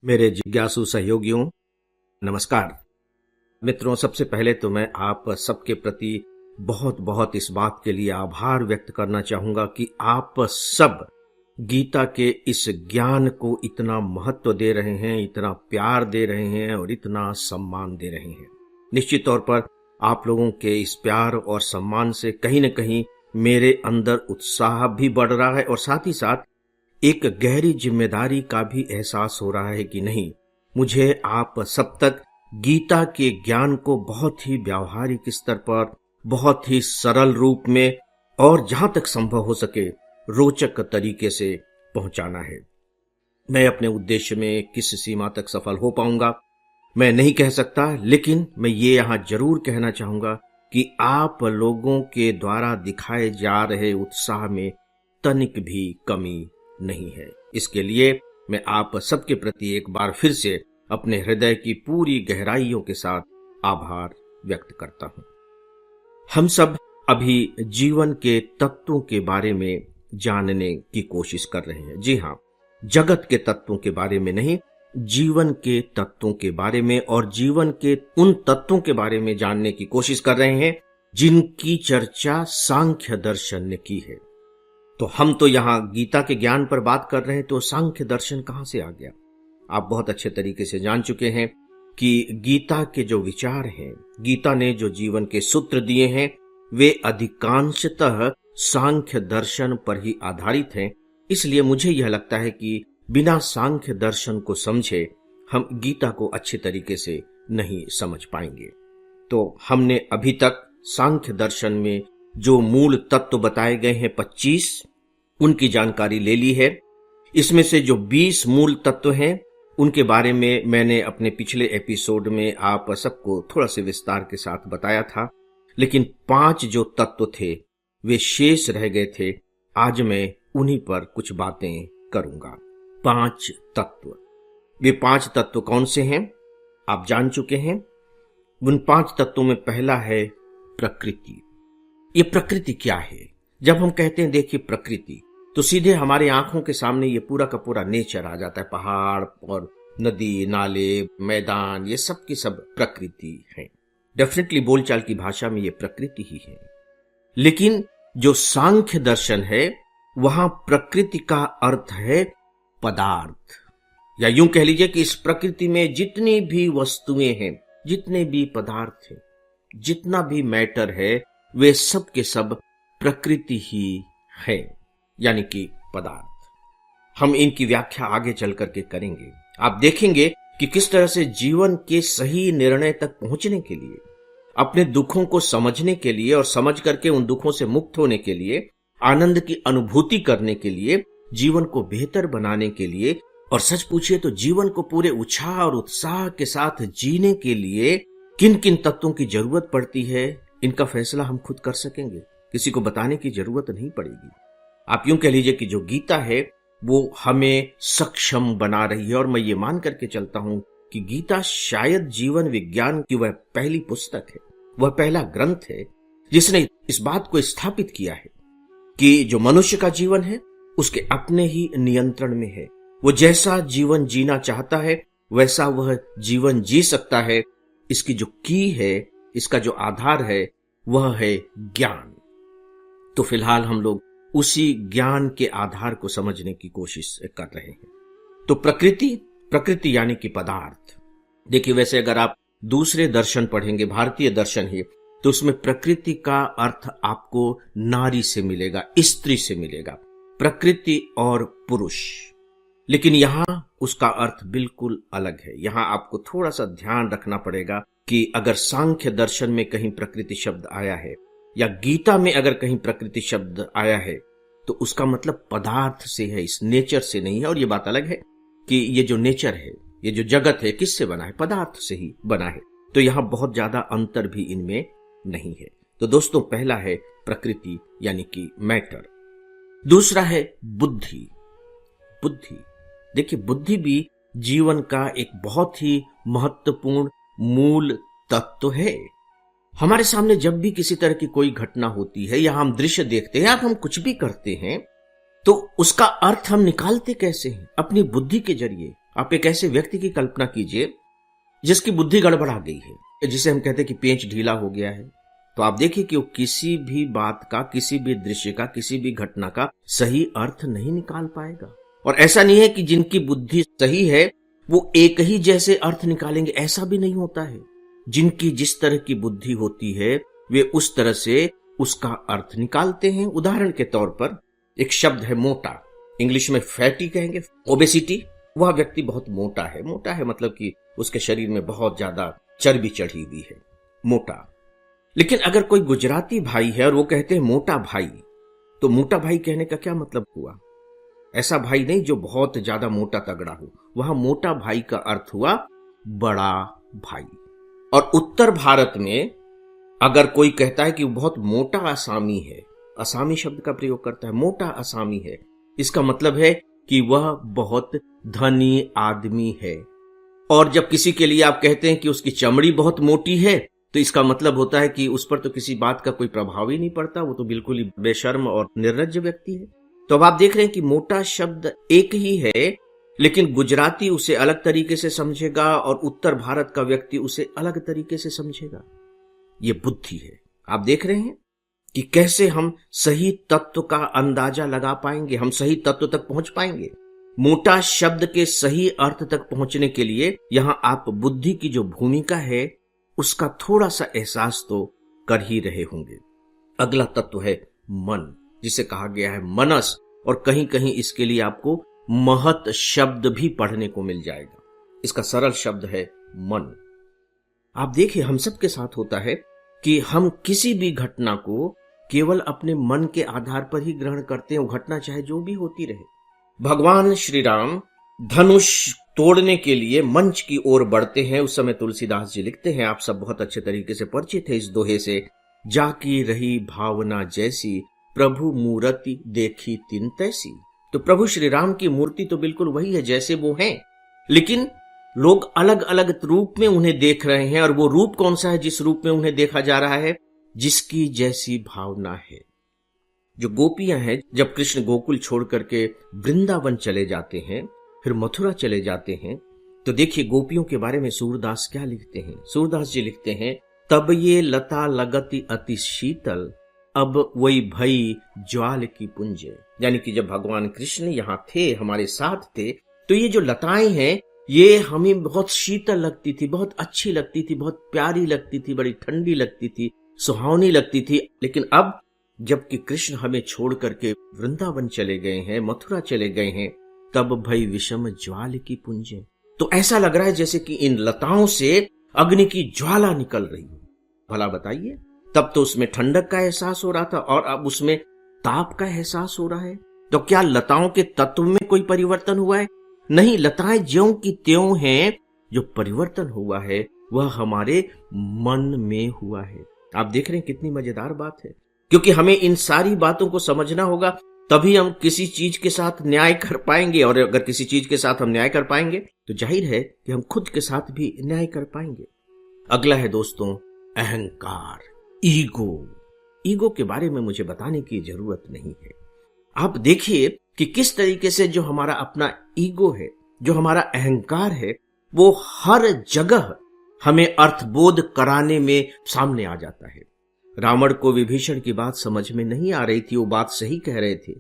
मेरे जिज्ञासु सहयोगियों, नमस्कार। मित्रों, सबसे पहले तो मैं आप सबके प्रति बहुत बहुत इस बात के लिए आभार व्यक्त करना चाहूंगा कि आप सब गीता के इस ज्ञान को इतना महत्व दे रहे हैं, इतना प्यार दे रहे हैं और इतना सम्मान दे रहे हैं। निश्चित तौर पर आप लोगों के इस प्यार और सम्मान से कहीं न कहीं मेरे अंदर उत्साह भी बढ़ रहा है और साथ ही साथ एक गहरी जिम्मेदारी का भी एहसास हो रहा है कि नहीं, मुझे आप सब तक गीता के ज्ञान को बहुत ही व्यावहारिक स्तर पर, बहुत ही सरल रूप में और जहां तक संभव हो सके रोचक तरीके से पहुंचाना है। मैं अपने उद्देश्य में किस सीमा तक सफल हो पाऊंगा मैं नहीं कह सकता, लेकिन मैं ये यहां जरूर कहना चाहूंगा कि आप लोगों के द्वारा दिखाए जा रहे उत्साह में तनिक भी कमी नहीं है। इसके लिए मैं आप सबके प्रति एक बार फिर से अपने हृदय की पूरी गहराइयों के साथ आभार व्यक्त करता हूं। हम सब अभी जीवन के तत्वों के बारे में जानने की कोशिश कर रहे हैं। जी हां, जगत के तत्वों के बारे में नहीं, जीवन के तत्वों के बारे में, और जीवन के उन तत्वों के बारे में जानने की कोशिश कर रहे हैं जिनकी चर्चा सांख्य दर्शन ने की है। तो हम तो यहां गीता के ज्ञान पर बात कर रहे हैं, तो सांख्य दर्शन कहां से आ गया? आप बहुत अच्छे तरीके से जान चुके हैं कि गीता के जो विचार हैं, गीता ने जो जीवन के सूत्र दिए हैं, वे अधिकांशतः सांख्य दर्शन पर ही आधारित हैं। इसलिए मुझे यह लगता है कि बिना सांख्य दर्शन को समझे हम गीता को अच्छे तरीके से नहीं समझ पाएंगे। तो हमने अभी तक सांख्य दर्शन में जो मूल तत्व बताए गए हैं 25, उनकी जानकारी ले ली है। इसमें से जो 20 मूल तत्व हैं उनके बारे में मैंने अपने पिछले एपिसोड में आप सबको थोड़ा से विस्तार के साथ बताया था, लेकिन 5 जो तत्व थे वे शेष रह गए थे। आज मैं उन्हीं पर कुछ बातें करूंगा। 5 तत्व, वे 5 तत्व कौन से हैं आप जान चुके हैं। उन 5 तत्वों में पहला है प्रकृति। ये प्रकृति क्या है? जब हम कहते हैं देखिए प्रकृति, तो सीधे हमारे आंखों के सामने ये पूरा का पूरा नेचर आ जाता है। पहाड़ और नदी, नाले, मैदान, ये सब की सब प्रकृति है। डेफिनेटली बोलचाल की भाषा में ये प्रकृति ही है। लेकिन जो सांख्य दर्शन है वहां प्रकृति का अर्थ है पदार्थ, या यूं कह लीजिए कि इस प्रकृति में जितनी भी वस्तुएं हैं, जितने भी पदार्थ हैं, जितना भी मैटर है, वे सब के सब प्रकृति ही है, यानी कि पदार्थ। हम इनकी व्याख्या आगे चल करके करेंगे। आप देखेंगे कि किस तरह से जीवन के सही निर्णय तक पहुंचने के लिए, अपने दुखों को समझने के लिए और समझ करके उन दुखों से मुक्त होने के लिए, आनंद की अनुभूति करने के लिए, जीवन को बेहतर बनाने के लिए, और सच पूछिए तो जीवन को पूरे उत्साह और उत्साह के साथ जीने के लिए किन किन तत्वों की जरूरत पड़ती है, इनका फैसला हम खुद कर सकेंगे। किसी को बताने की जरूरत नहीं पड़ेगी। आप यूं कह लीजिए कि जो गीता है वो हमें सक्षम बना रही है, और मैं ये मान करके चलता हूं कि गीता शायद जीवन विज्ञान की वह पहली पुस्तक है, वह पहला ग्रंथ है जिसने इस बात को स्थापित किया है कि जो मनुष्य का जीवन है उसके अपने ही नियंत्रण में है। वो जैसा जीवन जीना चाहता है वैसा वह जीवन जी सकता है। इसकी जो की है, इसका जो आधार है, वह है ज्ञान। तो फिलहाल हम लोग उसी ज्ञान के आधार को समझने की कोशिश कर रहे हैं। तो प्रकृति यानी कि पदार्थ। देखिए, वैसे अगर आप दूसरे दर्शन पढ़ेंगे, भारतीय दर्शन ही, तो उसमें प्रकृति का अर्थ आपको नारी से मिलेगा, स्त्री से मिलेगा, प्रकृति और पुरुष। लेकिन यहां उसका अर्थ बिल्कुल अलग है। यहां आपको थोड़ा सा ध्यान रखना पड़ेगा कि अगर सांख्य दर्शन में कहीं प्रकृति शब्द आया है या गीता में अगर कहीं प्रकृति शब्द आया है, तो उसका मतलब पदार्थ से है, इस नेचर से नहीं है। और ये बात अलग है कि ये जो नेचर है, ये जो जगत है, किससे बना है? पदार्थ से ही बना है। तो यहां बहुत ज्यादा अंतर भी इनमें नहीं है। तो दोस्तों, पहला है प्रकृति यानी कि मैटर। दूसरा है बुद्धि। देखिए, बुद्धि भी जीवन का एक बहुत ही महत्वपूर्ण मूल तत्व है। हमारे सामने जब भी किसी तरह की कोई घटना होती है या हम दृश्य देखते हैं या हम कुछ भी करते हैं, तो उसका अर्थ हम निकालते कैसे हैं? अपनी बुद्धि के जरिए, आप एक ऐसे व्यक्ति की कल्पना कीजिए जिसकी बुद्धि गड़बड़ा गई है, जिसे हम कहते हैं कि पेंच ढीला हो गया है। तो आप देखिए कि वो किसी भी बात का, किसी भी दृश्य का, किसी भी घटना का सही अर्थ नहीं निकाल पाएगा। और ऐसा नहीं है कि जिनकी बुद्धि सही है वो एक ही जैसे अर्थ निकालेंगे, ऐसा भी नहीं होता है। जिनकी जिस तरह की बुद्धि होती है वे उस तरह से उसका अर्थ निकालते हैं। उदाहरण के तौर पर एक शब्द है मोटा, इंग्लिश में फैटी कहेंगे, ओबेसिटी। वह व्यक्ति बहुत मोटा है। मोटा है मतलब कि उसके शरीर में बहुत ज्यादा चर्बी चढ़ी हुई है, मोटा। लेकिन अगर कोई गुजराती भाई है और वो कहते हैं मोटा भाई, तो मोटा भाई कहने का क्या मतलब हुआ? ऐसा भाई नहीं जो बहुत ज्यादा मोटा तगड़ा हो, वहां मोटा भाई का अर्थ हुआ बड़ा भाई। और उत्तर भारत में अगर कोई कहता है कि वो बहुत मोटा असामी है, असामी शब्द का प्रयोग करता है, मोटा असामी है, इसका मतलब है कि वह बहुत धनी आदमी है। और जब किसी के लिए आप कहते हैं कि उसकी चमड़ी बहुत मोटी है, तो इसका मतलब होता है कि उस पर तो किसी बात का कोई प्रभाव ही नहीं पड़ता, वो तो बिल्कुल ही बेशर्म और निर्लज्ज व्यक्ति है। तो अब आप देख रहे हैं कि मोटा शब्द एक ही है, लेकिन गुजराती उसे अलग तरीके से समझेगा और उत्तर भारत का व्यक्ति उसे अलग तरीके से समझेगा। ये बुद्धि है। आप देख रहे हैं कि कैसे हम सही तत्व का अंदाजा लगा पाएंगे, हम सही तत्व तक पहुंच पाएंगे। मोटा शब्द के सही अर्थ तक पहुंचने के लिए यहां आप बुद्धि की जो भूमिका है उसका थोड़ा सा एहसास तो कर ही रहे होंगे। अगला तत्व है मन, जिसे कहा गया है मनस, और कहीं कहीं इसके लिए आपको महत शब्द भी पढ़ने को मिल जाएगा। इसका सरल शब्द है मन। आप देखिए हम सबके साथ होता है कि हम किसी भी घटना को केवल अपने मन के आधार पर ही ग्रहण करते हैं, वो घटना चाहे जो भी होती रहे। भगवान श्री राम धनुष तोड़ने के लिए मंच की ओर बढ़ते हैं। उस समय तुलसीदास जी लिखते हैं, आप सब बहुत अच्छे तरीके से परिचित है इस दोहे से, जाकी रही भावना जैसी प्रभु मूर्ति देखी तिन तैसी। तो प्रभु श्री राम की मूर्ति तो बिल्कुल वही है जैसे वो हैं, लेकिन लोग अलग अलग रूप में उन्हें देख रहे हैं। और वो रूप कौन सा है जिस रूप में उन्हें देखा जा रहा है? जिसकी जैसी भावना है। जो गोपियां हैं, जब कृष्ण गोकुल छोड़ करके वृंदावन चले जाते हैं, फिर मथुरा चले जाते हैं, तो देखिए गोपियों के बारे में सूरदास क्या लिखते हैं। सूरदास जी लिखते हैं, तब ये लता लगती अति शीतल, अब वही भई ज्वाल की पुंज। यानी कि जब भगवान कृष्ण यहां थे, हमारे साथ थे, तो ये जो लताएं हैं ये हमें बहुत शीतल लगती थी, बहुत अच्छी लगती थी, बहुत प्यारी लगती थी, बड़ी ठंडी लगती थी, सुहावनी लगती थी। लेकिन अब जबकि कृष्ण हमें छोड़ करके वृंदावन चले गए हैं, मथुरा चले गए हैं, तब भई विषम ज्वाल की पुंजे। तो ऐसा लग रहा है जैसे कि इन लताओं से अग्नि की ज्वाला निकल रही हो। भला बताइए, तब तो उसमें ठंडक का एहसास हो रहा था और अब उसमें ताप का एहसास हो रहा है। तो क्या लताओं के तत्व में कोई परिवर्तन हुआ है? नहीं, लताएं ज्यों की त्यों हैं। जो परिवर्तन हुआ है वह हमारे मन में हुआ है। आप देख रहे हैं कितनी मजेदार बात है, क्योंकि हमें इन सारी बातों को समझना होगा, तभी हम किसी चीज के साथ न्याय कर पाएंगे। और अगर किसी चीज के साथ हम न्याय कर पाएंगे तो जाहिर है कि हम खुद के साथ भी न्याय कर पाएंगे। अगला है दोस्तों अहंकार, ईगो। ईगो के बारे में मुझे बताने की जरूरत नहीं है। आप देखिए कि किस तरीके से जो हमारा अपना ईगो है, जो हमारा अहंकार है, वो हर जगह हमें अर्थबोध कराने में सामने आ जाता है। रावण को विभीषण की बात समझ में नहीं आ रही थी, वो बात सही कह रहे थे।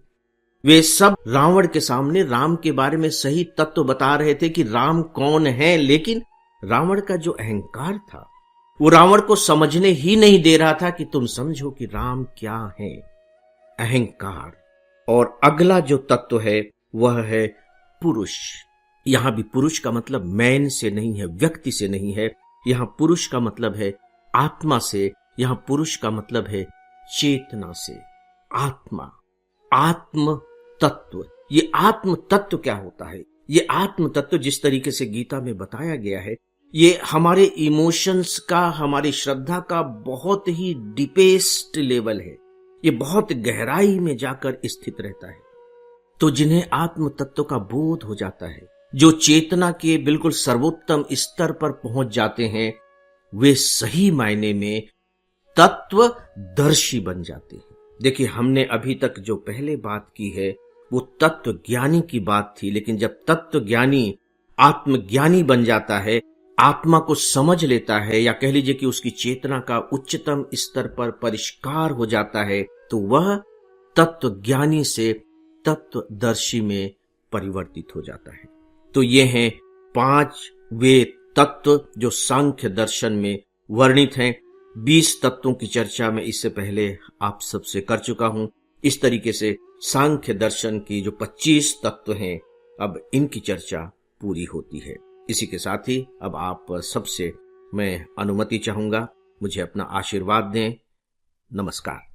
वे सब रावण के सामने राम के बारे में सही तत्व बता रहे थे कि राम कौन है, लेकिन रावण का जो अहंकार था वो रावण को समझने ही नहीं दे रहा था कि तुम समझो कि राम क्या है। अहंकार। और अगला जो तत्व है वह है पुरुष। यहां भी पुरुष का मतलब मैन से नहीं है, व्यक्ति से नहीं है। यहां पुरुष का मतलब है आत्मा से, यहां पुरुष का मतलब है चेतना से। आत्मा, आत्म तत्व। ये आत्म तत्व क्या होता है? ये आत्म तत्व जिस तरीके से गीता में बताया गया है, ये हमारे इमोशंस का, हमारी श्रद्धा का बहुत ही डीपेस्ट लेवल है। ये बहुत गहराई में जाकर स्थित रहता है। तो जिन्हें आत्म तत्व का बोध हो जाता है, जो चेतना के बिल्कुल सर्वोत्तम स्तर पर पहुंच जाते हैं, वे सही मायने में तत्वदर्शी बन जाते हैं। देखिए, हमने अभी तक जो पहले बात की है वो तत्व ज्ञानी की बात थी, लेकिन जब तत्व ज्ञानी आत्मज्ञानी बन जाता है, आत्मा को समझ लेता है, या कह लीजिए कि उसकी चेतना का उच्चतम स्तर पर परिष्कार हो जाता है, तो वह तत्वज्ञानी से तत्वदर्शी में परिवर्तित हो जाता है। तो ये हैं 5 वे तत्व जो सांख्य दर्शन में वर्णित हैं। 20 तत्वों की चर्चा मैं इससे पहले आप सबसे कर चुका हूं। इस तरीके से सांख्य दर्शन की जो 25 तत्व हैं, अब इनकी चर्चा पूरी होती है। इसी के साथ ही अब आप सबसे मैं अनुमति चाहूंगा, मुझे अपना आशीर्वाद दें। नमस्कार।